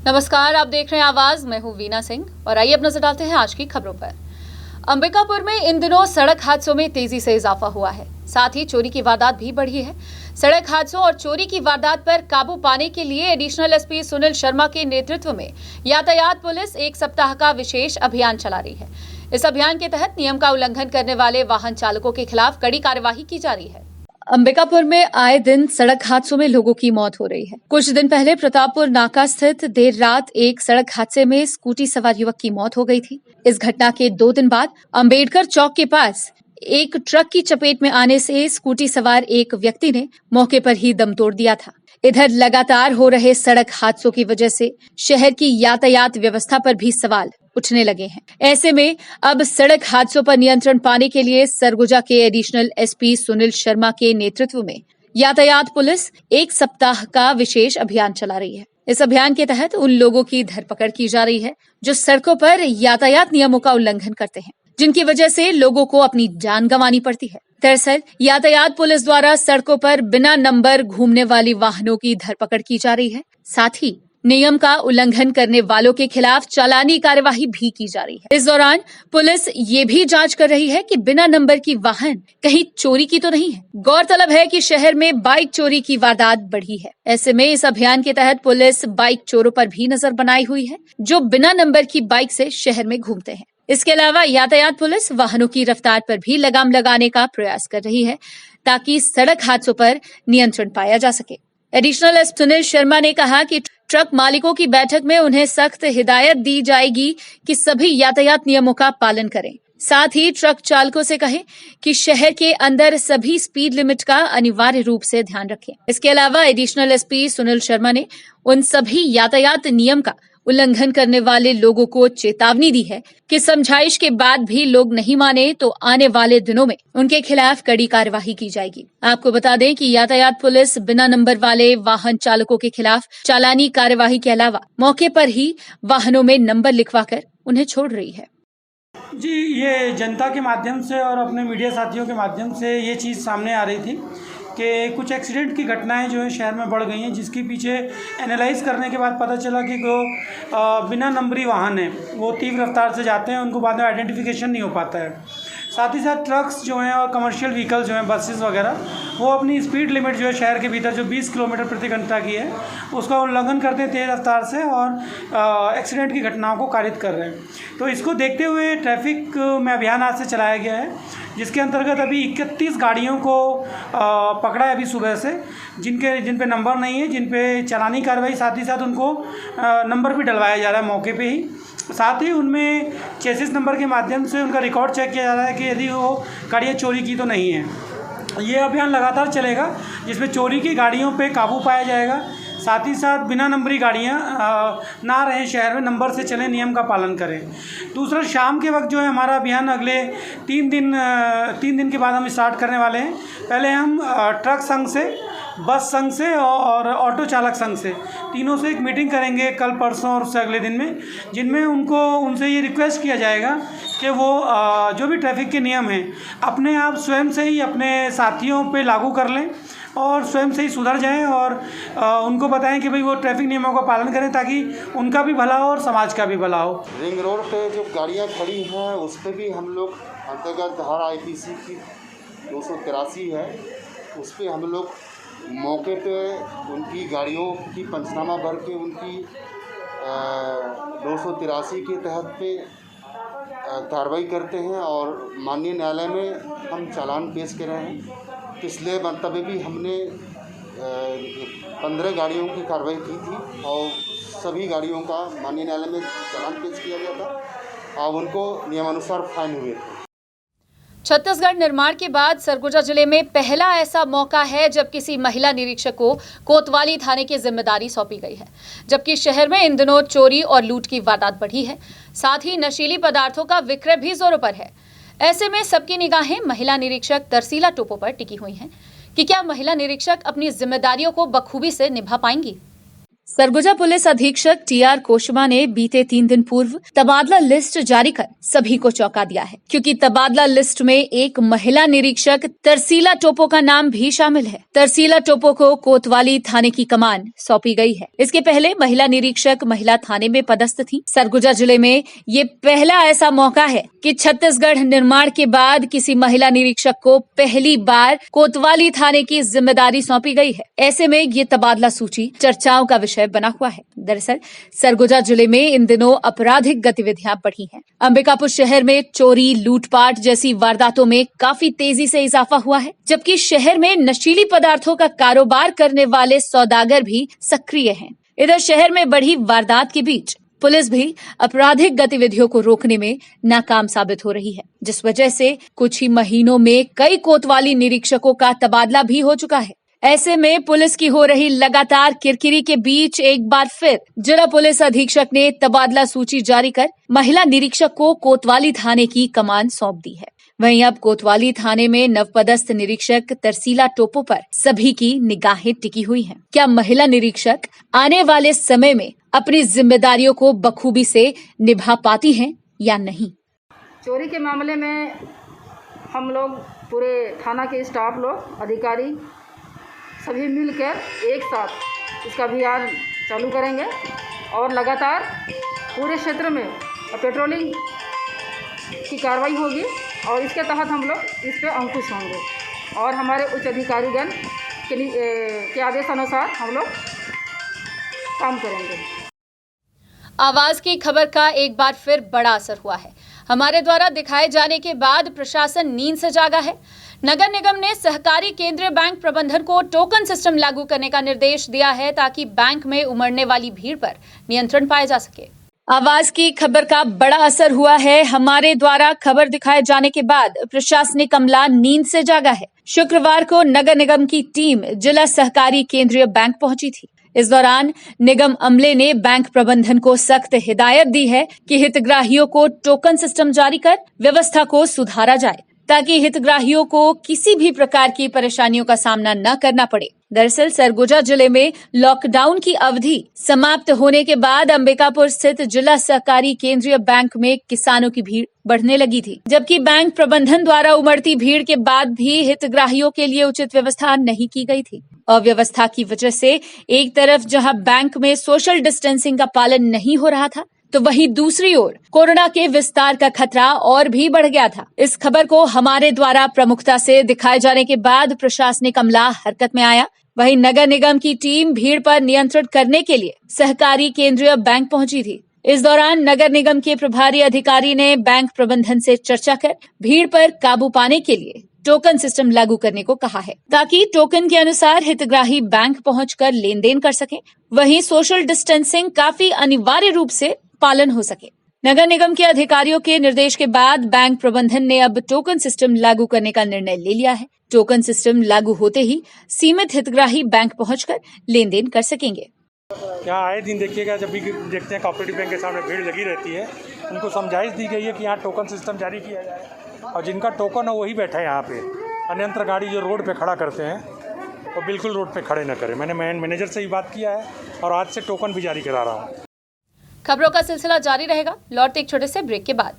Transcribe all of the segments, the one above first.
नमस्कार, आप देख रहे हैं आवाज। मैं हूं वीना सिंह और आइए अब नजर डालते हैं आज की खबरों पर। अंबिकापुर में इन दिनों सड़क हादसों में तेजी से इजाफा हुआ है, साथ ही चोरी की वारदात भी बढ़ी है। सड़क हादसों और चोरी की वारदात पर काबू पाने के लिए एडिशनल एसपी सुनील शर्मा के नेतृत्व में यातायात पुलिस एक सप्ताह का विशेष अभियान चला रही है। इस अभियान के तहत नियम का उल्लंघन करने वाले वाहन चालकों के खिलाफ कड़ी कार्यवाही की जा रही है। अंबिकापुर में आए दिन सड़क हादसों में लोगों की मौत हो रही है। कुछ दिन पहले प्रतापपुर नाका स्थित देर रात एक सड़क हादसे में स्कूटी सवार युवक की मौत हो गई थी। इस घटना के 2 दिन बाद अंबेडकर चौक के पास एक ट्रक की चपेट में आने से स्कूटी सवार एक व्यक्ति ने मौके पर ही दम तोड़ दिया था। इधर लगातार हो रहे सड़क हादसों की वजह से शहर की यातायात व्यवस्था पर भी सवाल उठने लगे हैं। ऐसे में अब सड़क हादसों पर नियंत्रण पाने के लिए सरगुजा के एडिशनल एसपी सुनील शर्मा के नेतृत्व में यातायात पुलिस एक सप्ताह का विशेष अभियान चला रही है। इस अभियान के तहत उन लोगों की धरपकड़ की जा रही है जो सड़कों पर यातायात नियमों का उल्लंघन करते हैं, जिनकी वजह से लोगों को अपनी जान गंवानी पड़ती है। दरअसल यातायात पुलिस द्वारा सड़कों पर बिना नंबर घूमने वाली वाहनों की धरपकड़ की जा रही है। साथ ही नियम का उल्लंघन करने वालों के खिलाफ चालानी कार्यवाही भी की जा रही है। इस दौरान पुलिस ये भी जांच कर रही है कि बिना नंबर की वाहन कहीं चोरी की तो नहीं है। गौरतलब है कि शहर में बाइक चोरी की वारदात बढ़ी है। ऐसे में इस अभियान के तहत पुलिस बाइक चोरों पर भी नजर बनाई हुई है जो बिना नंबर की बाइक से शहर में घूमते हैं। इसके अलावा यातायात पुलिस वाहनों की रफ्तार पर भी लगाम लगाने का प्रयास कर रही है ताकि सड़क हादसों पर नियंत्रण पाया जा सके। एडिशनल एसपी सुनील शर्मा ने कहा कि ट्रक मालिकों की बैठक में उन्हें सख्त हिदायत दी जाएगी कि सभी यातायात नियमों का पालन करें। साथ ही ट्रक चालकों से कहें कि शहर के अंदर सभी स्पीड लिमिट का अनिवार्य रूप से ध्यान रखें। इसके अलावा एडिशनल एसपी सुनील शर्मा ने उन सभी यातायात नियम का उल्लंघन करने वाले लोगों को चेतावनी दी है कि समझाइश के बाद भी लोग नहीं माने तो आने वाले दिनों में उनके खिलाफ कड़ी कार्यवाही की जाएगी। आपको बता दें कि यातायात पुलिस बिना नंबर वाले वाहन चालकों के खिलाफ चालानी कार्यवाही के अलावा मौके पर ही वाहनों में नंबर लिखवाकर उन्हें छोड़ रही है। जी, ये जनता के माध्यम से और अपने मीडिया साथियों के माध्यम से ये चीज़ सामने आ रही थी कि कुछ एक्सीडेंट की घटनाएं जो है शहर में बढ़ गई हैं, जिसके पीछे एनालाइज करने के बाद पता चला कि जो बिना नंबरी वाहन है वो तीव्र रफ्तार से जाते हैं, उनको बाद में आइडेंटिफिकेशन नहीं हो पाता है। साथ ही साथ ट्रक्स जो हैं और कमर्शियल व्हीकल जो हैं, बसेस वगैरह, वो अपनी स्पीड लिमिट जो है शहर के भीतर जो 20 किलोमीटर प्रति घंटा की है उसका उल्लंघन करते हैं तेज़ रफ्तार से और एक्सीडेंट की घटनाओं को कारित कर रहे हैं। तो इसको देखते हुए ट्रैफिक में अभियान आज से चलाया गया है, जिसके अंतर्गत अभी 31 गाड़ियों को पकड़ा है अभी सुबह से, जिन पे नंबर नहीं है, जिन पे चालानी कार्रवाई, साथ ही साथ उनको नंबर भी डलवाया जा रहा है मौके पे ही। साथ ही उनमें चेसिस नंबर के माध्यम से उनका रिकॉर्ड चेक किया जा रहा है कि यदि वो गाड़ियाँ चोरी की तो नहीं है। ये अभियान लगातार चलेगा जिसमें चोरी की गाड़ियों पे काबू पाया जाएगा। साथ ही साथ बिना नंबरी गाड़ियाँ ना रहें शहर में, नंबर से चलें, नियम का पालन करें। दूसरा, शाम के वक्त जो है हमारा अभियान अगले 3 दिन के बाद हम स्टार्ट करने वाले हैं। पहले हम ट्रक संघ से, बस संघ से और ऑटो चालक संघ से, तीनों से एक मीटिंग करेंगे कल, परसों और उससे अगले दिन में, जिनमें उनसे ये रिक्वेस्ट किया जाएगा कि वो जो भी ट्रैफिक के नियम हैं अपने आप स्वयं से ही अपने साथियों पे लागू कर लें और स्वयं से ही सुधर जाएं और उनको बताएं कि भाई वो ट्रैफिक नियमों का पालन करें ताकि उनका भी भला हो और समाज का भी भला हो। रिंग रोड पे जो गाड़ियाँ खड़ी हैं उस पर भी हम लोग अंतर्गत धारा आईपीसी की 283 है, उस पर हम लोग मौके पे उनकी गाड़ियों की पंचनामा भर के उनकी 283 के तहत पे कार्रवाई करते हैं और माननीय न्यायालय में हम चालान पेश कर रहे हैं। पिछले मंतव्य भी हमने 15 गाड़ियों की कार्रवाई की थी और सभी गाड़ियों का माननीय न्यायालय में चालान पेश किया गया था और उनको नियमानुसार फाइन हुए थे। छत्तीसगढ़ निर्माण के बाद सरगुजा जिले में पहला ऐसा मौका है जब किसी महिला निरीक्षक को कोतवाली थाने की जिम्मेदारी सौंपी गई है, जबकि शहर में इन दिनों चोरी और लूट की वारदात बढ़ी है। साथ ही नशीली पदार्थों का विक्रय भी जोरों पर है। ऐसे में सबकी निगाहें महिला निरीक्षक तरसीला टोपो पर टिकी हुई हैं कि क्या महिला निरीक्षक अपनी जिम्मेदारियों को बखूबी से निभा पाएंगी। सरगुजा पुलिस अधीक्षक टीआर कोशमा ने बीते 3 दिन पूर्व तबादला लिस्ट जारी कर सभी को चौंका दिया है, क्योंकि तबादला लिस्ट में एक महिला निरीक्षक तरसीला टोपो का नाम भी शामिल है। तरसीला टोपो को कोतवाली थाने की कमान सौंपी गई है। इसके पहले महिला निरीक्षक महिला थाने में पदस्थ थी। सरगुजा जिले में ये पहला ऐसा मौका है कि छत्तीसगढ़ निर्माण के बाद किसी महिला निरीक्षक को पहली बार कोतवाली थाने की जिम्मेदारी सौंपी गई है। ऐसे में ये तबादला सूची चर्चाओं का विषय बना हुआ है। दरअसल सरगुजा जिले में इन दिनों आपराधिक गतिविधियां बढ़ी हैं। अंबिकापुर शहर में चोरी, लूटपाट जैसी वारदातों में काफी तेजी से इजाफा हुआ है, जबकि शहर में नशीली पदार्थों का कारोबार करने वाले सौदागर भी सक्रिय हैं। इधर शहर में बढ़ी वारदात के बीच पुलिस भी आपराधिक गतिविधियों को रोकने में नाकाम साबित हो रही है, जिस वजह से कुछ ही महीनों में कई कोतवाली निरीक्षकों का तबादला भी हो चुका है। ऐसे में पुलिस की हो रही लगातार किरकिरी के बीच एक बार फिर जिला पुलिस अधीक्षक ने तबादला सूची जारी कर महिला निरीक्षक को कोतवाली थाने की कमान सौंप दी है। वहीं अब कोतवाली थाने में नवपदस्थ निरीक्षक तरसीला टोपो पर सभी की निगाहें टिकी हुई हैं। क्या महिला निरीक्षक आने वाले समय में अपनी जिम्मेदारियों को बखूबी से निभा पाती हैं या नहीं? चोरी के मामले में हम लोग पूरे थाना के स्टाफ लोग, अधिकारी सभी मिलकर एक साथ इसका अभियान चालू करेंगे और लगातार पूरे क्षेत्र में पेट्रोलिंग की कार्रवाई होगी और इसके तहत हम लोग इस पर अंकुश होंगे और हमारे उच्च अधिकारीगण के आदेश अनुसार हम लोग काम करेंगे। आवाज की खबर का एक बार फिर बड़ा असर हुआ है। हमारे द्वारा दिखाए जाने के बाद प्रशासन नींद से जागा है। नगर निगम ने सहकारी केंद्रीय बैंक प्रबंधन को टोकन सिस्टम लागू करने का निर्देश दिया है, ताकि बैंक में उमड़ने वाली भीड़ पर नियंत्रण पाया जा सके। आवाज की खबर का बड़ा असर हुआ है। हमारे द्वारा खबर दिखाए जाने के बाद प्रशासनिक अमला नींद से जागा है। शुक्रवार को नगर निगम की टीम जिला सहकारी केंद्रीय बैंक पहुंची थी। इस दौरान निगम अमले ने बैंक प्रबंधन को सख्त हिदायत दी है कि हितग्राहियों को टोकन सिस्टम जारी कर व्यवस्था को सुधारा जाए, ताकि हितग्राहियों को किसी भी प्रकार की परेशानियों का सामना न करना पड़े। दरअसल सरगुजा जिले में लॉकडाउन की अवधि समाप्त होने के बाद अंबिकापुर स्थित जिला सहकारी केंद्रीय बैंक में किसानों की भीड़ बढ़ने लगी थी, जबकि बैंक प्रबंधन द्वारा उमड़ती भीड़ के बाद भी हितग्राहियों के लिए उचित व्यवस्था नहीं की गई थी। अव्यवस्था की वजह से एक तरफ जहां बैंक में सोशल डिस्टेंसिंग का पालन नहीं हो रहा था, तो वहीं दूसरी ओर कोरोना के विस्तार का खतरा और भी बढ़ गया था। इस खबर को हमारे द्वारा प्रमुखता से दिखाए जाने के बाद प्रशासनिक अमला हरकत में आया। वहीं नगर निगम की टीम भीड़ पर नियंत्रण करने के लिए सहकारी केंद्रीय बैंक पहुंची थी। इस दौरान नगर निगम के प्रभारी अधिकारी ने बैंक प्रबंधन से चर्चा कर भीड़ पर काबू पाने के लिए टोकन सिस्टम लागू करने को कहा है, ताकि टोकन के अनुसार हितग्राही बैंक पहुंचकर लेन देन कर सके। वहीं सोशल डिस्टेंसिंग काफी अनिवार्य रूप से पालन हो सके। नगर निगम के अधिकारियों के निर्देश के बाद बैंक प्रबंधन ने अब टोकन सिस्टम लागू करने का निर्णय ले लिया है। टोकन सिस्टम लागू होते ही सीमित हितग्राही बैंक पहुंचकर लेन देन कर सकेंगे। यहाँ आए दिन देखिएगा, जब भी देखते हैं कोऑपरेटिव बैंक के सामने भीड़ लगी रहती है। उनको समझाइश दी गई है कि यहाँ टोकन सिस्टम जारी किया जाए और जिनका टोकन है वही बैठा है यहाँ पे। अन्यंत्र गाड़ी जो रोड पे खड़ा करते हैं वो बिल्कुल रोड पे खड़े न करें। मैंने मैनेजर से ही बात किया है और आज से टोकन भी जारी करा रहा हूँ। खबरों का सिलसिला जारी रहेगा। लौटते एक छोटे से ब्रेक के बाद।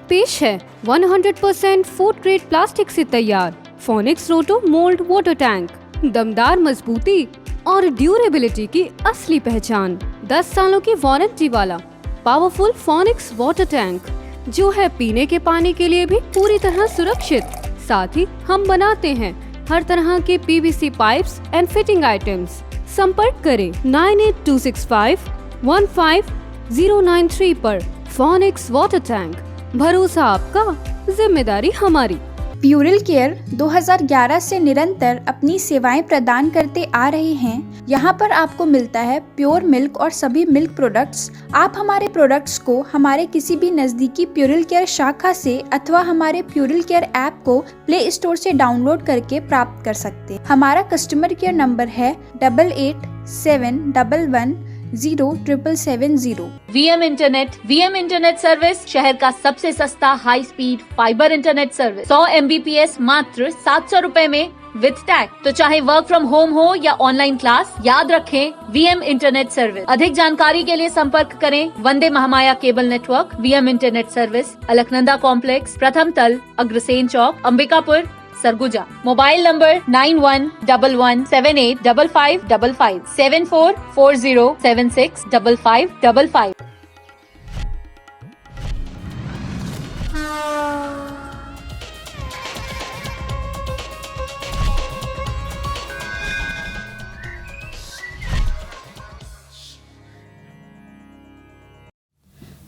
पेश है 100% फूड ग्रेड प्लास्टिक से तैयार फोनिक्स रोटो मोल्ड वाटर टैंक। दमदार मजबूती और ड्यूरेबिलिटी की असली पहचान। 10 सालों की वारंटी वाला पावरफुल फोनिक्स वाटर टैंक, जो है पीने के पानी के लिए भी पूरी तरह सुरक्षित। साथ ही हम बनाते हैं हर तरह के PVC pipes and fitting items. संपर्क करें 9826515093 पर। फोनिक्स वाटर टैंक, भरोसा आपका, जिम्मेदारी हमारी। प्यूरल केयर 2011 से निरंतर अपनी सेवाएं प्रदान करते आ रहे हैं। यहाँ पर आपको मिलता है प्योर मिल्क और सभी मिल्क प्रोडक्ट्स। आप हमारे प्रोडक्ट्स को हमारे किसी भी नज़दीकी प्यूरल केयर शाखा से अथवा हमारे प्यूरल केयर ऐप को प्ले स्टोर से डाउनलोड करके प्राप्त कर सकते हैं। हमारा कस्टमर केयर नंबर है 8871110770। VM इंटरनेट सर्विस शहर का सबसे सस्ता high speed fibre internet service 100 Mbps मात्र 700 रुपए में विद टैग। तो चाहे वर्क फ्रॉम होम हो या ऑनलाइन क्लास, याद रखें VM इंटरनेट सर्विस। अधिक जानकारी के लिए संपर्क करें Vande Mahamaya cable network. VM internet service, Alaknanda complex, प्रथम तल, Agrasen Chowk, Ambikapur, Surguja. Mobile number 9111785555 7440765555।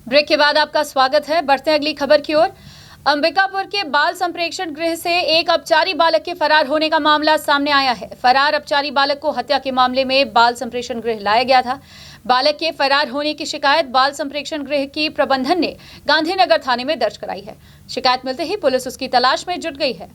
Break के बाद आपका स्वागत है। बढ़ते हैं अगली खबर की ओर। अंबिकापुर के बाल संप्रेक्षण गृह से एक अपचारी बालक के फरार होने का मामला सामने आया है। फरार अपचारी बालक को हत्या के मामले में बाल संप्रेक्षण गृह लाया गया था। बालक के फरार होने की शिकायत बाल संप्रेक्षण गृह की प्रबंधन ने गांधीनगर थाने में दर्ज कराई है। शिकायत मिलते ही पुलिस उसकी तलाश में जुट गई है।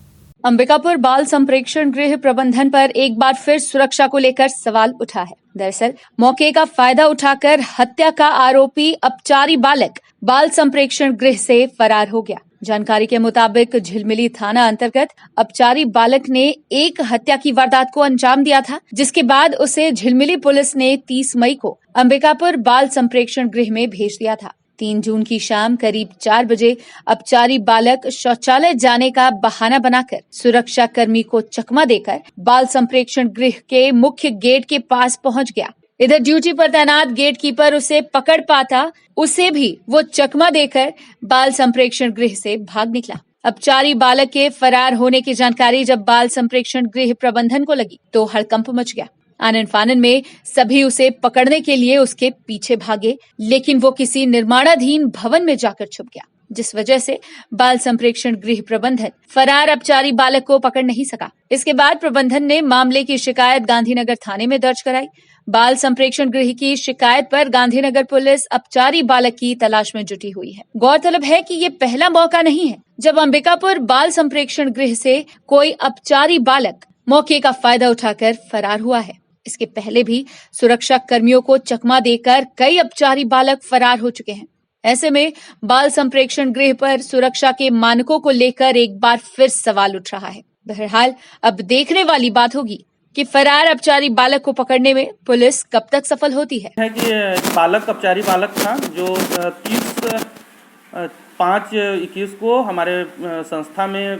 अंबिकापुर बाल संप्रेक्षण गृह प्रबंधन पर एक बार फिर सुरक्षा को लेकर सवाल उठा है। दरअसल मौके का फायदा उठाकर हत्या का आरोपी अपचारी बालक बाल संप्रेक्षण गृह से फरार हो गया। जानकारी के मुताबिक झिलमिली थाना अंतर्गत अपचारी बालक ने एक हत्या की वारदात को अंजाम दिया था, जिसके बाद उसे झिलमिली पुलिस ने 30 मई को अंबिकापुर बाल संप्रेक्षण गृह में भेज दिया था। 3 जून की शाम करीब 4 बजे अपचारी बालक शौचालय जाने का बहाना बनाकर सुरक्षा कर्मी को चकमा देकर बाल संप्रेक्षण गृह के मुख्य गेट के पास पहुंच गया। इधर ड्यूटी पर तैनात गेट कीपर उसे पकड़ पाता, उसे भी वो चकमा देकर बाल संप्रेक्षण गृह से भाग निकला। अपचारी बालक के फरार होने की जानकारी जब बाल संप्रेक्षण गृह प्रबंधन को लगी तो हड़कंप मच गया। आनन फानन में सभी उसे पकड़ने के लिए उसके पीछे भागे, लेकिन वो किसी निर्माणाधीन भवन में जाकर छुप गया, जिस वजह से बाल संप्रेक्षण गृह प्रबंधन फरार अपचारी बालक को पकड़ नहीं सका। इसके बाद प्रबंधन ने मामले की शिकायत गांधीनगर थाने में दर्ज कराई। बाल संप्रेक्षण गृह की शिकायत पर गांधीनगर पुलिस अपचारी बालक की तलाश में जुटी हुई है। गौरतलब है कि ये पहला मौका नहीं है जब अंबिकापुर बाल संप्रेक्षण गृह से कोई अपचारी बालक मौके का फायदा उठाकर फरार हुआ है। इसके पहले भी सुरक्षा कर्मियों को चकमा देकर कई अपचारी बालक फरार हो चुके हैं। ऐसे में बाल संप्रेक्षण गृह पर सुरक्षा के मानकों को लेकर एक बार फिर सवाल उठ रहा है। बहरहाल अब देखने वाली बात होगी कि फरार अपचारी बालक को पकड़ने में पुलिस कब तक सफल होती है। कि बालक अपचारी बालक था जो 30/5/21 को हमारे संस्था में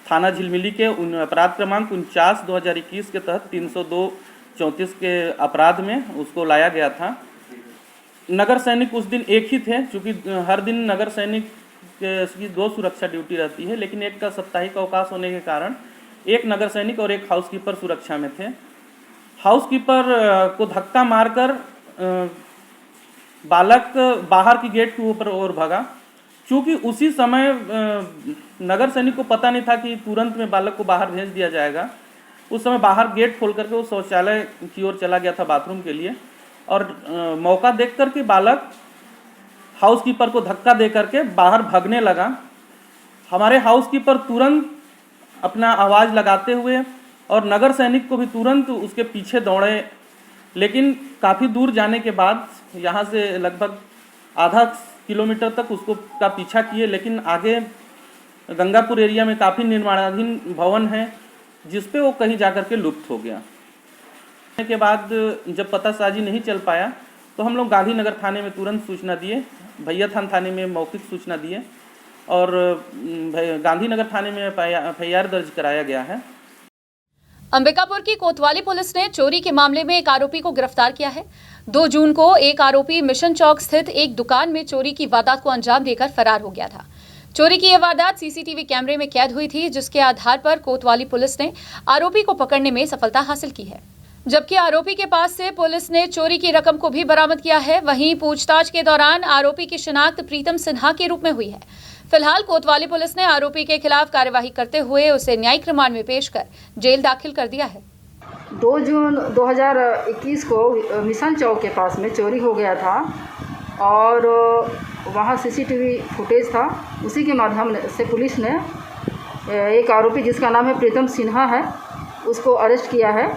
थाना झिलमिली के अपराध क्रमांक 49/2021 के तहत 302/34 के अपराध में उसको लाया गया था। नगर सैनिक उस दिन एक ही थे, क्योंकि हर दिन नगर सैनिक की 2 सुरक्षा ड्यूटी रहती है, लेकिन एक का साप्ताहिक अवकाश होने के कारण एक नगर सैनिक और एक हाउसकीपर सुरक्षा में थे। हाउसकीपर को धक्का मारकर बालक बाहर की गेट के ऊपर और भागा। चूँकि उसी समय नगर सैनिक को पता नहीं था कि तुरंत में बालक को बाहर भेज दिया जाएगा। उस समय बाहर गेट खोल करके वो शौचालय की ओर चला गया था बाथरूम के लिए, और मौका देख करके बालक हाउसकीपर को धक्का दे करके बाहर भागने लगा। हमारे हाउसकीपर तुरंत अपना आवाज़ लगाते हुए और नगर सैनिक को भी तुरंत उसके पीछे दौड़े, लेकिन काफ़ी दूर जाने के बाद यहाँ से लगभग आधा किलोमीटर तक उसको का पीछा किए, लेकिन आगे गंगापुर एरिया में काफ़ी निर्माणाधीन भवन है, जिस पे वो कहीं जाकर के लुप्त हो गया। के बाद जब पतासाजी नहीं चल पाया तो हम लोग गांधीनगर थाने में तुरंत सूचना दिए, भैया थाने में मौखिक सूचना दिए, और गांधीनगर थाने में FIR दर्ज कराया गया है। अंबिकापुर की कोतवाली पुलिस ने चोरी के मामले में एक आरोपी को गिरफ्तार किया है। 2 जून को एक आरोपी मिशन चौक स्थित एक दुकान में चोरी की वारदात को अंजाम देकर फरार हो गया था। चोरी की यह वारदात CCTV कैमरे में कैद हुई थी, जिसके आधार पर कोतवाली पुलिस ने आरोपी को पकड़ने में सफलता हासिल की है। जबकि आरोपी के पास से पुलिस ने चोरी की रकम को भी बरामद किया है। वहीं पूछताछ के दौरान आरोपी की शिनाख्त प्रीतम सिन्हा के रूप में हुई है। फिलहाल कोतवाली पुलिस ने आरोपी के खिलाफ कार्यवाही करते हुए उसे न्यायिक रिमांड में पेश कर जेल दाखिल कर दिया है। 2 जून 2021 को मिशन चौक के पास में चोरी हो गया था और वहाँ सीसीटीवी फुटेज था। उसी के माध्यम से पुलिस ने एक आरोपी जिसका नाम है प्रीतम सिन्हा है उसको अरेस्ट किया है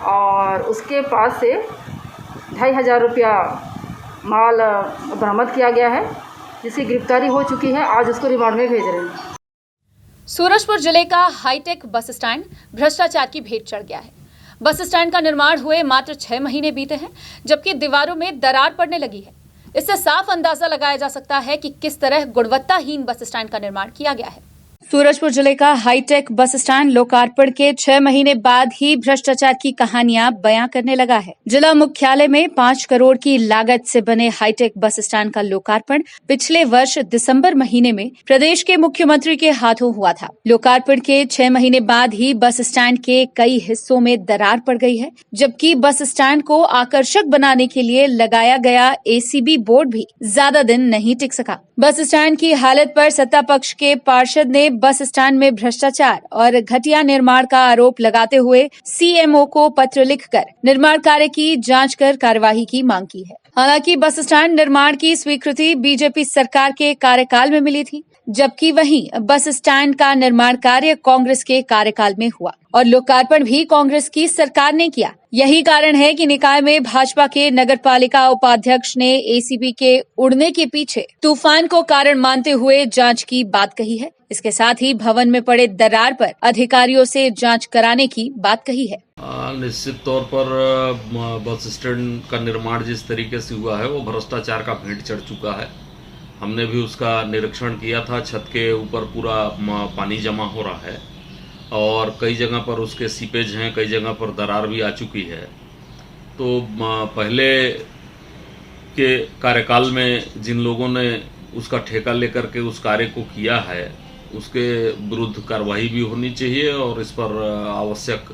और उसके पास से 2500 रुपया माल बरामद किया गया है, जिसकी गिरफ्तारी हो चुकी है। आज उसको रिमांड में भेज रहे हैं। सूरजपुर जिले का हाईटेक बस स्टैंड भ्रष्टाचार की भेंट चढ़ गया है। बस स्टैंड का निर्माण हुए मात्र 6 महीने बीते हैं, जबकि दीवारों में दरार पड़ने लगी है। इससे साफ अंदाजा लगाया जा सकता है कि किस तरह गुणवत्ताहीन बस स्टैंड का निर्माण किया गया है। सूरजपुर जिले का हाईटेक बस स्टैंड लोकार्पण के 6 महीने बाद ही भ्रष्टाचार की कहानियां बयां करने लगा है। जिला मुख्यालय में 5 करोड़ की लागत से बने हाईटेक बस स्टैंड का लोकार्पण पिछले वर्ष दिसंबर महीने में प्रदेश के मुख्यमंत्री के हाथों हुआ था। लोकार्पण के 6 महीने बाद ही बस स्टैंड के कई हिस्सों में दरार पड़ गई है, जबकि बस स्टैंड को आकर्षक बनाने के लिए लगाया गया एसीबी बोर्ड भी ज्यादा दिन नहीं टिक सका। बस स्टैंड की हालत पर सत्ता पक्ष के पार्षद ने बस स्टैंड में भ्रष्टाचार और घटिया निर्माण का आरोप लगाते हुए सीएमओ को पत्र लिखकर निर्माण कार्य की जांच कर कार्यवाही की मांग की है। हालांकि बस स्टैंड निर्माण की स्वीकृति बीजेपी सरकार के कार्यकाल में मिली थी, जबकि वहीं बस स्टैंड का निर्माण कार्य कांग्रेस के कार्यकाल में हुआ और लोकार्पण भी कांग्रेस की सरकार ने किया। यही कारण है कि निकाय में भाजपा के नगरपालिका उपाध्यक्ष ने एसीबी के उड़ने के पीछे तूफान को कारण मानते हुए जांच की बात कही है। इसके साथ ही भवन में पड़े दरार पर अधिकारियों से जांच कराने की बात कही है। निश्चित तौर पर बस स्टैंड का निर्माण जिस तरीके से हुआ है वो भ्रष्टाचार का भेंट चढ़ चुका है। हमने भी उसका निरीक्षण किया था। छत के ऊपर पूरा पानी जमा हो रहा है और कई जगह पर उसके सीपेज हैं, कई जगह पर दरार भी आ चुकी है। तो पहले के कार्यकाल में जिन लोगों ने उसका ठेका लेकर के उस कार्य को किया है उसके विरुद्ध कार्रवाई भी होनी चाहिए और इस पर आवश्यक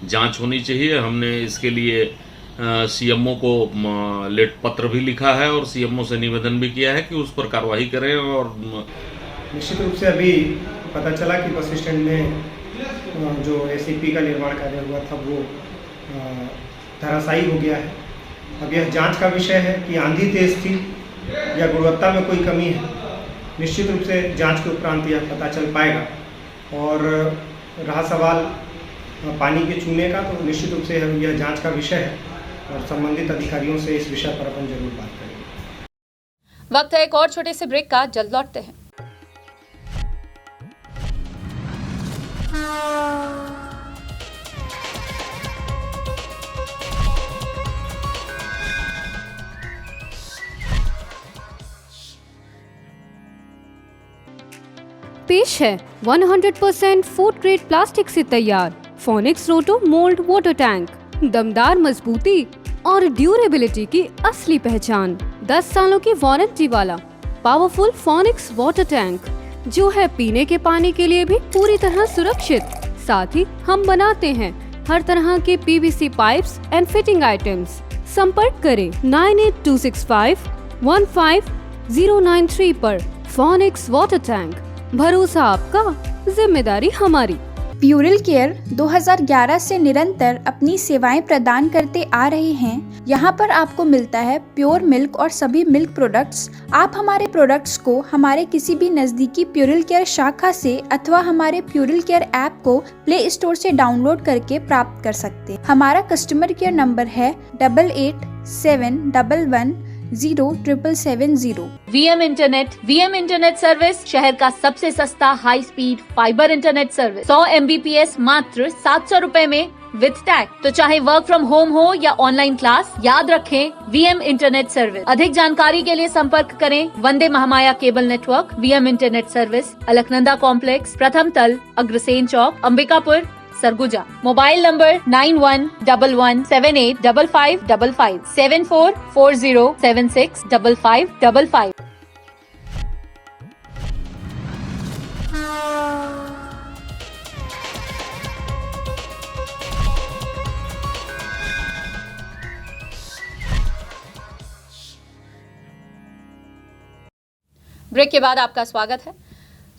जांच होनी चाहिए। हमने इसके लिए सीएमओ को लेट पत्र भी लिखा है और सीएमओ से निवेदन भी किया है कि उस पर कार्रवाई करें। और निश्चित रूप से अभी पता चला कि बस स्टैंड में जो एसीपी का निर्माण कार्य हुआ था वो धराशायी हो गया है। अब यह जांच का विषय है कि आंधी तेज थी या गुणवत्ता में कोई कमी है। निश्चित रूप से जांच के उपरांत यह पता चल पाएगा। और रहा सवाल पानी के चूने का, तो निश्चित रूप से यह जांच का विषय है और संबंधित अधिकारियों से इस विषय पर अपन जरूर बात करेंगे। वक्त है एक और छोटे से ब्रेक का, जल्द लौटते हैं। पेश है 100% फूड ग्रेड प्लास्टिक से तैयार फोनिक्स रोटो मोल्ड वाटर टैंक। दमदार मजबूती और ड्यूरेबिलिटी की असली पहचान। 10 सालों की वारंटी वाला पावरफुल फोनिक्स वाटर टैंक जो है पीने के पानी के लिए भी पूरी तरह सुरक्षित। साथ ही हम बनाते हैं हर तरह के PVC pipes and fitting items. संपर्क करें 9826515093 पर। फोनिक्स वाटर टैंक, भरोसा आपका, जिम्मेदारी हमारी। प्यूरल केयर 2011 से निरंतर अपनी सेवाएं प्रदान करते आ रहे हैं। यहाँ पर आपको मिलता है प्योर मिल्क और सभी मिल्क प्रोडक्ट्स। आप हमारे प्रोडक्ट्स को हमारे किसी भी नज़दीकी प्यूरल केयर शाखा से अथवा हमारे प्यूरल केयर ऐप को प्ले स्टोर से डाउनलोड करके प्राप्त कर सकते हैं। हमारा कस्टमर केयर नंबर है 8871110770। वीएम इंटरनेट सर्विस शहर का सबसे सस्ता high speed fibre internet service. 100 MBPS मात्र 700 रुपए में विद टैग। तो चाहे वर्क फ्रॉम होम हो या ऑनलाइन क्लास, याद रखें वीएम इंटरनेट सर्विस। अधिक जानकारी के लिए संपर्क करें Vande Mahamaya cable network. VM internet service, Alaknanda complex, प्रथम तल, Agrasen Chowk, Ambikapur, Surguja. Mobile number 9111785555 7440765555। Break के बाद आपका स्वागत है।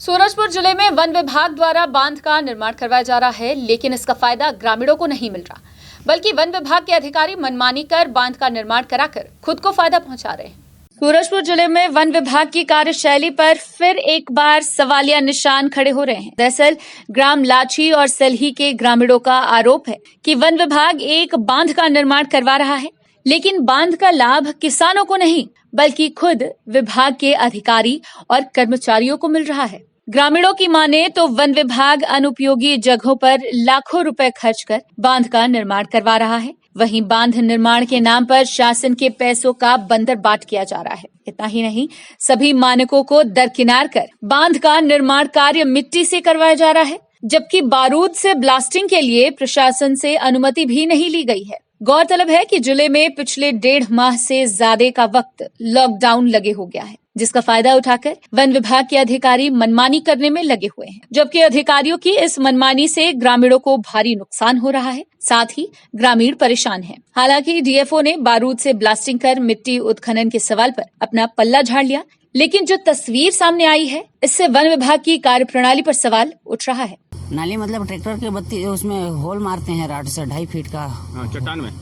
सूरजपुर जिले में वन विभाग द्वारा बांध का निर्माण करवाया जा रहा है, लेकिन इसका फायदा ग्रामीणों को नहीं मिल रहा, बल्कि वन विभाग के अधिकारी मनमानी कर बांध का निर्माण कराकर खुद को फायदा पहुंचा रहे हैं। सूरजपुर जिले में वन विभाग की कार्यशैली पर फिर एक बार सवालिया निशान खड़े हो रहे हैं। दरअसल ग्राम लाठी और सलही के ग्रामीणों का आरोप है कि वन विभाग एक बांध का निर्माण करवा रहा है, लेकिन बांध का लाभ किसानों को नहीं बल्कि खुद विभाग के अधिकारी और कर्मचारियों को मिल रहा है। ग्रामीणों की माने तो वन विभाग अनुपयोगी जगहों पर लाखों रुपए खर्च कर बांध का निर्माण करवा रहा है। वहीं बांध निर्माण के नाम पर शासन के पैसों का बंदरबाट किया जा रहा है। इतना ही नहीं, सभी मानकों को दरकिनार कर बांध का निर्माण कार्य मिट्टी से करवाया जा रहा है, जबकि बारूद से ब्लास्टिंग के लिए प्रशासन से अनुमति भी नहीं ली गई है। गौरतलब है कि जिले में पिछले 1.5 माह से ज्यादा का वक्त लॉकडाउन लगे हो गया है, जिसका फायदा उठाकर वन विभाग के अधिकारी मनमानी करने में लगे हुए हैं, जबकि अधिकारियों की इस मनमानी से ग्रामीणों को भारी नुकसान हो रहा है, साथ ही ग्रामीण परेशान हैं। हालांकि डीएफओ ने बारूद से ब्लास्टिंग कर मिट्टी उत्खनन के सवाल पर अपना पल्ला झाड़ लिया, लेकिन जो तस्वीर सामने आई है, इससे वन विभाग की कार्यप्रणाली पर सवाल उठ रहा है। नाली मतलब ट्रैक्टर के बत्ती उसमें होल मारते हैं, राड से 2.5 फीट का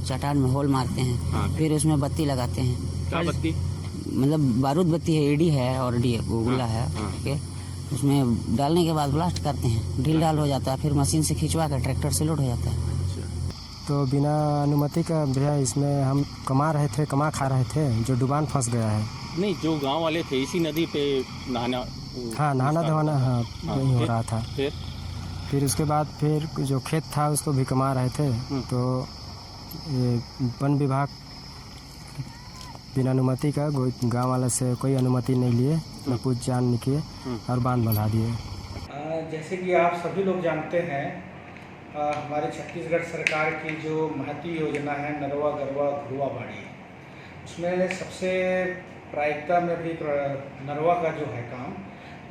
चट्टान में होल मारते हैं, फिर उसमें बत्ती लगाते हैं। क्या बत्ती? मतलब बारूद बत्ती है, एडी है और डी गोला है, उसमें डालने के बाद ब्लास्ट करते हैं, ढील डाल हो जाता है, फिर मशीन से खिंचवा कर ट्रैक्टर से लोड हो जाता है। तो बिना अनुमति का भैया इसमें हम कमा खा रहे थे, जो डुबान फंस गया है। नहीं, जो गांव वाले थे इसी नदी पे नहाना धोना नहीं हो रहा था। फिर उसके बाद फिर जो खेत था उसको भी कमा रहे थे, तो ये वन विभाग बिना अनुमति का गांव वाला से कोई अनुमति नहीं लिए, न पूछ जान नहीं किए और बांध बना दिए। जैसे कि आप सभी लोग जानते हैं, हमारे छत्तीसगढ़ सरकार की जो महती योजना है नरवा गरवा घुरुआ बाड़ी, उसमें सबसे प्राथमिकता में भी नरवा का जो है काम,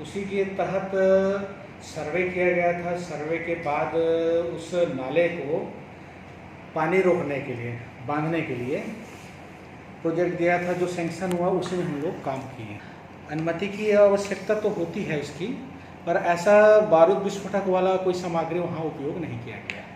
उसी के तहत सर्वे किया गया था। सर्वे के बाद उस नाले को पानी रोकने के लिए, बांधने के लिए प्रोजेक्ट दिया था, जो सैंक्शन हुआ उसी में हम लोग काम किए। अनुमति की आवश्यकता तो होती है इसकी, पर ऐसा बारूद विस्फोटक वाला कोई सामग्री वहाँ उपयोग नहीं किया गया।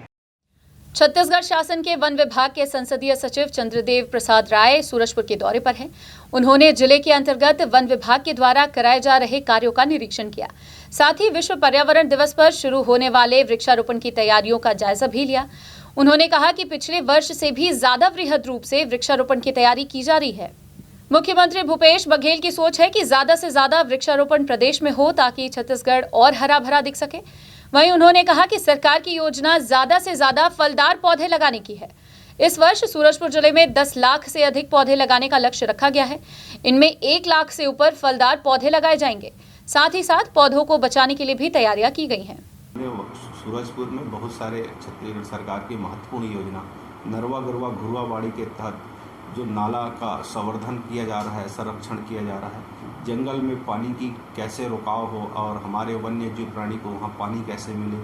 छत्तीसगढ़ शासन के वन विभाग के संसदीय सचिव चंद्रदेव प्रसाद राय सूरजपुर के दौरे पर हैं। उन्होंने जिले के अंतर्गत वन विभाग के द्वारा कराए जा रहे कार्यों का निरीक्षण किया, साथ ही विश्व पर्यावरण दिवस पर शुरू होने वाले वृक्षारोपण की तैयारियों का जायजा भी लिया। उन्होंने कहा कि पिछले वर्ष से भी ज्यादा वृहद रूप से वृक्षारोपण की तैयारी की जा रही है। मुख्यमंत्री भूपेश बघेल की सोच है कि ज्यादा से ज्यादा वृक्षारोपण प्रदेश में हो, ताकि छत्तीसगढ़ और हरा भरा दिख सके। वहीं उन्होंने कहा कि सरकार की योजना ज्यादा से ज्यादा फलदार पौधे लगाने की है। इस वर्ष सूरजपुर जिले में 10 लाख से अधिक पौधे लगाने का लक्ष्य रखा गया है। इनमें 1 लाख से ऊपर फलदार पौधे लगाए जाएंगे। साथ ही साथ पौधों को बचाने के लिए भी तैयारियां की गई हैं। सूरजपुर में बहुत सारे छत्तीसगढ़ सरकार की महत्वपूर्ण योजना नरवा गरवा घुरुआ बाड़ी के तहत जो नाला का संवर्धन किया जा रहा है, संरक्षण किया जा रहा है, जंगल में पानी की कैसे रोकाव हो और हमारे वन्य जीव प्राणी को वहाँ पानी कैसे मिले,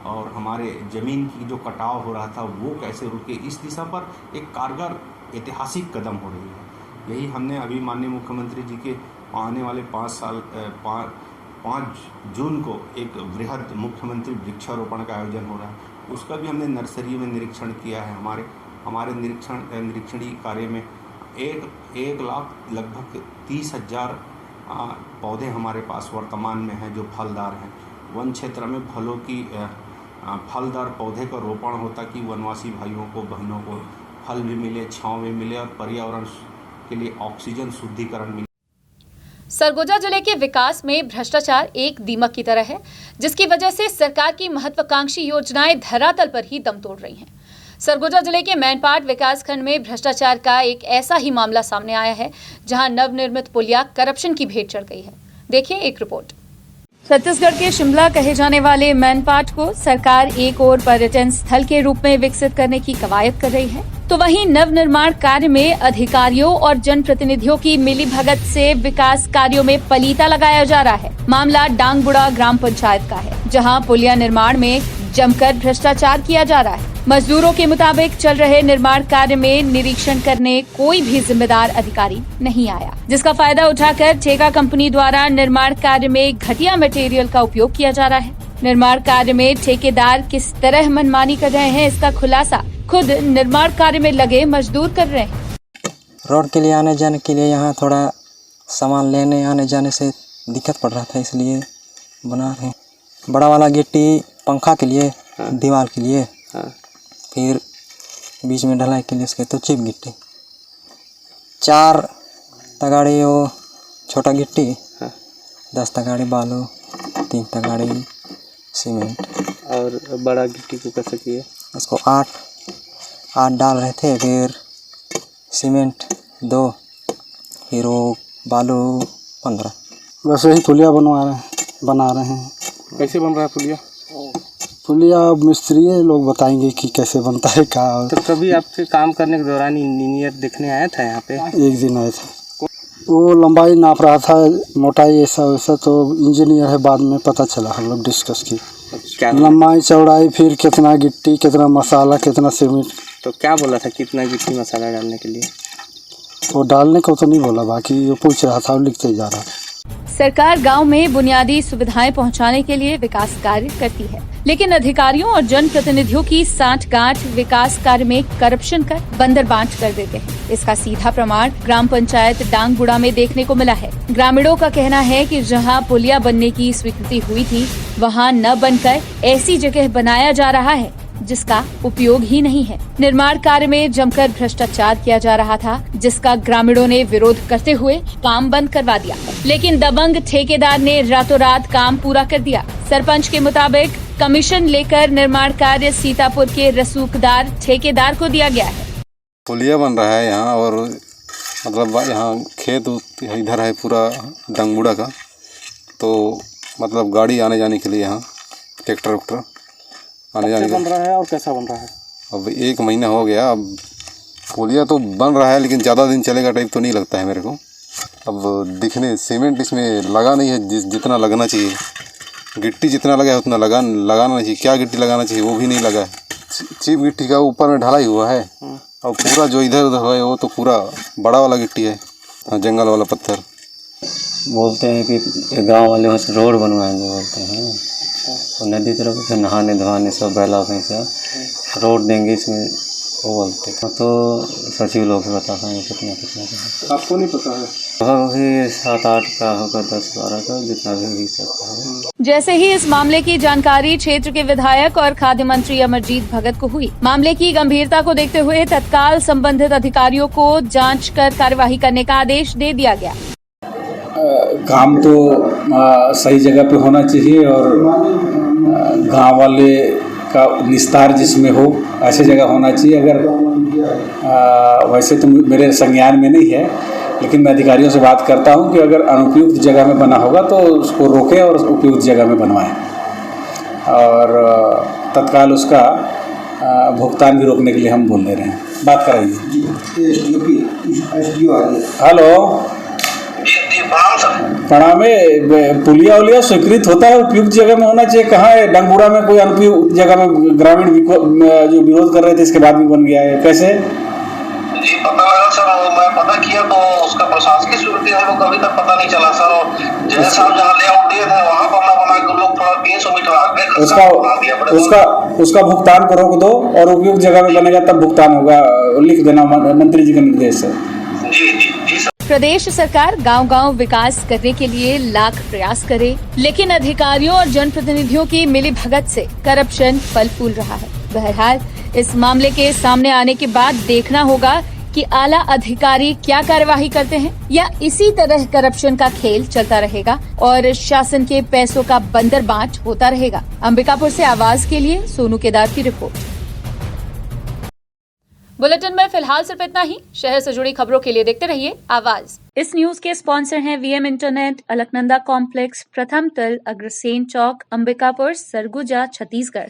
और हमारे ज़मीन की जो कटाव हो रहा था वो कैसे रुके, इस दिशा पर एक कारगर ऐतिहासिक कदम हो रही है। यही हमने अभी माननीय मुख्यमंत्री जी के आने वाले 5 जून को एक वृहद मुख्यमंत्री वृक्षारोपण का आयोजन हो रहा है, उसका भी हमने नर्सरी में निरीक्षण किया है। हमारे निरीक्षणीय कार्य में 1 लाख लगभग 30,000 पौधे हमारे पास वर्तमान में हैं जो फलदार हैं। वन क्षेत्र में फलों की फलदार पौधे का रोपण होता कि वनवासी भाइयों को बहनों को फल भी मिले, छाँव भी मिले और पर्यावरण के लिए ऑक्सीजन शुद्धिकरण मिले। सरगुजा जिले के विकास में भ्रष्टाचार एक दीमक की तरह है, जिसकी वजह से सरकार की महत्वाकांक्षी योजनाएं धरातल पर ही दम तोड़ रही हैं। सरगुजा जिले के मैनपाट विकास खंड में भ्रष्टाचार का एक ऐसा ही मामला सामने आया है, जहां नवनिर्मित पुलिया करप्शन की भेंट चढ़ गई है। देखिए एक रिपोर्ट। छत्तीसगढ़ के शिमला कहे जाने वाले मैनपाट को सरकार एक और पर्यटन स्थल के रूप में विकसित करने की कवायद कर रही है, तो वहीं नवनिर्माण कार्य में अधिकारियों और जनप्रतिनिधियों की मिलीभगत से विकास कार्यों में पलीता लगाया जा रहा है। मामला डांगबुड़ा ग्राम पंचायत का है, जहां पुलिया निर्माण में जमकर भ्रष्टाचार किया जा रहा है। मजदूरों के मुताबिक चल रहे निर्माण कार्य में निरीक्षण करने कोई भी जिम्मेदार अधिकारी नहीं आया, जिसका फायदा उठाकर ठेका कंपनी द्वारा निर्माण कार्य में घटिया मटेरियल का उपयोग किया जा रहा है। निर्माण कार्य में ठेकेदार किस तरह मनमानी कर रहे हैं, इसका खुलासा खुद निर्माण कार्य में लगे मजदूर कर रहे हैं। रोड के लिए आने जाने के लिए यहाँ थोड़ा सामान लेने आने जाने से दिक्कत पड़ रहा था, इसलिए बना रहे हैं। बड़ा वाला गिट्टी पंखा के लिए, दीवार के लिए, फिर बीच में ढलाई के लिए उसके तो चिप गिट्टी, 4 तगाड़ी वो छोटा गिट्टी, 10 तगाड़ी बालू, 3 तगाड़ी सीमेंट। और बड़ा गिट्टी को कैसे किए? उसको 8 डाल रहे थे, फिर सीमेंट 2, फिर वो बालू 15। वैसे ही पुलिया बना रहे हैं। कैसे बन रहा है पुलिया? पुलिया मिस्त्री लोग बताएंगे कि कैसे बनता है का। तो कभी आपके काम करने के दौरान इंजीनियर देखने आया था यहाँ पे? एक दिन आया था, वो लंबाई नाप रहा था, मोटाई ऐसा वैसा, तो इंजीनियर है, बाद में पता चला, हम लोग डिस्कस की क्या लंबाई चौड़ाई, फिर कितना गिट्टी, कितना मसाला, कितना सीमेंट। तो क्या बोला था कितना गिट्टी मसाला डालने के लिए? वो डालने को तो नहीं बोला, बाकी वो पूछ रहा था, वो लिखते ही जा रहा था। सरकार गांव में बुनियादी सुविधाएं पहुंचाने के लिए विकास कार्य करती है, लेकिन अधिकारियों और जनप्रतिनिधियों की सांठगांठ विकास कार्य में करप्शन कर बंदरबांट कर देते हैं। इसका सीधा प्रमाण ग्राम पंचायत डांगगुड़ा में देखने को मिला है। ग्रामीणों का कहना है कि जहां पुलिया बनने की स्वीकृति हुई थी, वहां न बनकर ऐसी जगह बनाया जा रहा है जिसका उपयोग ही नहीं है। निर्माण कार्य में जमकर भ्रष्टाचार किया जा रहा था, जिसका ग्रामीणों ने विरोध करते हुए काम बंद करवा दिया, लेकिन दबंग ठेकेदार ने रातों रात काम पूरा कर दिया। सरपंच के मुताबिक कमीशन लेकर निर्माण कार्य सीतापुर के रसूखदार ठेकेदार को दिया गया है। पुलिया बन रहा है यहाँ, और मतलब यहाँ खेत इधर है पूरा डांगगुड़ा का, तो मतलब गाड़ी आने जाने के लिए यहाँ ट्रैक्टर आने जाने बन रहा है। और कैसा बन रहा है? अब 1 महीना हो गया। अब पुलिया तो बन रहा है, लेकिन ज़्यादा दिन चलेगा टाइप तो नहीं लगता है मेरे को। अब दिखने सीमेंट इसमें लगा नहीं है जितना लगना चाहिए, गिट्टी जितना लगा है उतना लगाना नहीं चाहिए। क्या गिट्टी लगाना चाहिए वो भी नहीं लगा है। चीप गिट्टी का ऊपर में ढलाई हुआ है, और पूरा जो इधर उधर है वो तो पूरा बड़ा वाला गिट्टी है, जंगल वाला पत्थर। बोलते हैं कि गांव वाले वहाँ से रोड बनवाएंगे, बोलते हैं तो नदी तरफ से नहाने धोने सब बैला भैंसा रोड देंगे, इसमें वो बोलते हैं। तो सचिव लोग भी बता पाएंगे कितना का। आपको नहीं पता है? वही 7-8 का होगा, 10-12 का, जितना भी सकता है। जैसे ही इस मामले की जानकारी क्षेत्र के विधायक और खाद्य मंत्री अमरजीत भगत को हुई, मामले की गंभीरता को देखते हुए तत्काल संबंधित अधिकारियों को जांच कर कार्यवाही करने का आदेश दे दिया गया। काम तो सही जगह पे होना चाहिए, और गांव वाले का निस्तार जिसमें हो ऐसे जगह होना चाहिए। अगर वैसे तो मेरे संज्ञान में नहीं है, लेकिन मैं अधिकारियों से बात करता हूं कि अगर अनुपयुक्त जगह में बना होगा तो उसको रोकें और उपयुक्त जगह में बनवाएं, और तत्काल उसका भुगतान भी रोकने के लिए हम बोल दे रहे हैं। बात कराइए। हेलो, प्रणाम। पुलिया उलिया स्वीकृत होता है, उपयुक्त जगह में होना चाहिए। कहाँ है डांगगुड़ा में कोई अनुपयुक्त जगह में ग्रामीण जो विरोध कर रहे थे इसके बाद भी बन गया है, कैसे? जी पता लगा सर, मैं पता किया तो उसका प्रशासकीय स्वीकृति हम लोग अभी तक पता नहीं चला सर। और जय साहब जहाँ लेआउट दिए थे वहाँ बना के लोग थोड़ा 300 मीटर आगे उसका भुगतान को रोक दो, और उपयुक्त जगह में बनेगा तब भुगतान होगा, लिख देना मंत्री जी का निर्देश है। जी सर। प्रदेश सरकार गांव-गांव विकास करने के लिए लाख प्रयास करे, लेकिन अधिकारियों और जनप्रतिनिधियों की मिलीभगत से करप्शन फल फूल रहा है। बहरहाल इस मामले के सामने आने के बाद देखना होगा कि आला अधिकारी क्या कार्यवाही करते हैं, या इसी तरह करप्शन का खेल चलता रहेगा और शासन के पैसों का बंदरबांट होता रहेगा। अंबिकापुर से आवाज के लिए सोनू केदार की रिपोर्ट। बुलेटिन में फिलहाल सिर्फ इतना ही। शहर से जुड़ी खबरों के लिए देखते रहिए आवाज। इस न्यूज के स्पॉन्सर हैं वीएम इंटरनेट, अलकनंदा कॉम्प्लेक्स, प्रथम तल, अग्रसेन चौक, अंबिकापुर, सरगुजा, छत्तीसगढ़।